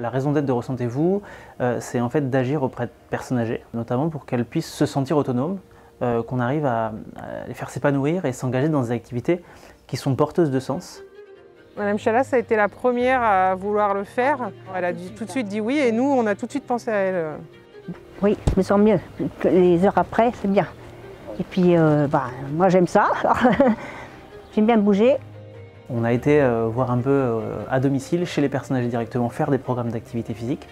La raison d'être de Ressentez-vous, c'est en fait d'agir auprès de personnes âgées, notamment pour qu'elles puissent se sentir autonomes, qu'on arrive à les faire s'épanouir et s'engager dans des activités qui sont porteuses de sens. Madame Chalas a été la première à vouloir le faire. Elle a tout de suite dit oui et nous, on a tout de suite pensé à elle. Oui, je me sens mieux. Les heures après, c'est bien. Et puis, moi j'aime ça. J'aime bien bouger. On a été voir un peu à domicile, chez les personnes âgées directement, faire des programmes d'activité physique.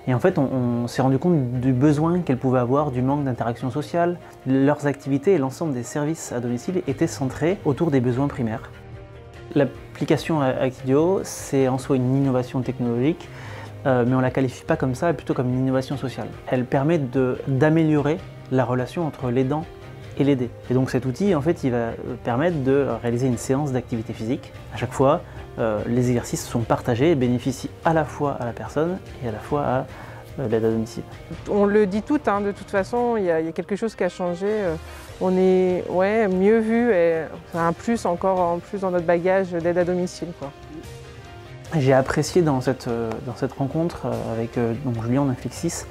Et en fait, on s'est rendu compte du besoin qu'elles pouvaient avoir, du manque d'interaction sociale. Leurs activités et l'ensemble des services à domicile étaient centrés autour des besoins primaires. L'application Actidio, c'est en soi une innovation technologique, mais on ne la qualifie pas comme ça, plutôt comme une innovation sociale. Elle permet d'améliorer la relation entre l'aidant et l'aider. Et donc cet outil, en fait, il va permettre de réaliser une séance d'activité physique. À chaque fois, les exercices sont partagés et bénéficient à la fois à la personne et à la fois à l'aide à domicile. On le dit tout, hein, de toute façon, il y a quelque chose qui a changé. On est mieux vu et c'est un plus encore en plus dans notre bagage d'aide à domicile, quoi. J'ai apprécié dans cette rencontre avec donc Julien d'Inflexis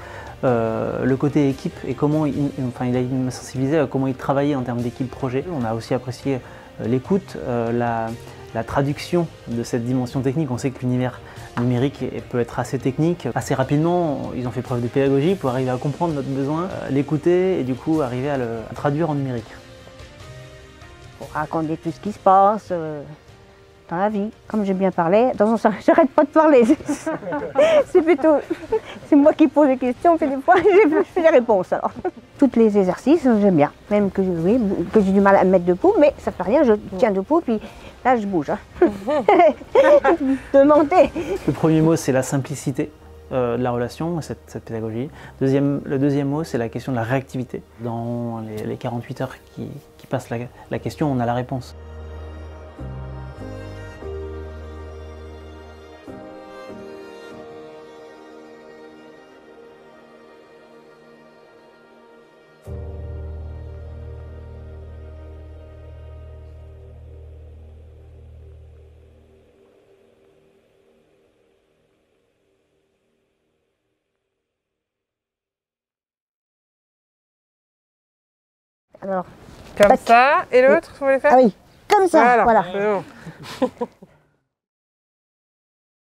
le côté équipe et comment il m'a sensibilisé à comment il travaillait en termes d'équipe projet. On a aussi apprécié l'écoute, la traduction de cette dimension technique. On sait que l'univers numérique peut être assez technique. Assez rapidement, ils ont fait preuve de pédagogie pour arriver à comprendre notre besoin, l'écouter et du coup arriver à le traduire en numérique. Pour raconter tout ce qui se passe dans la vie. Comme j'ai bien parlé, j'arrête pas de parler. C'est plutôt, c'est moi qui pose les questions, puis des fois je fais les réponses. Alors. Tous les exercices, j'aime bien. Même que j'ai du mal à me mettre debout, mais ça fait rien, je tiens debout, puis là je bouge. Hein. De monter. Le premier mot, c'est la simplicité de la relation, cette pédagogie. Le deuxième mot, c'est la question de la réactivité. Dans les 48 heures qui passent la question, on a la réponse. Alors, comme ça, et l'autre, vous voulez faire? Ah oui, comme ça, Voilà. voilà. C'est bon.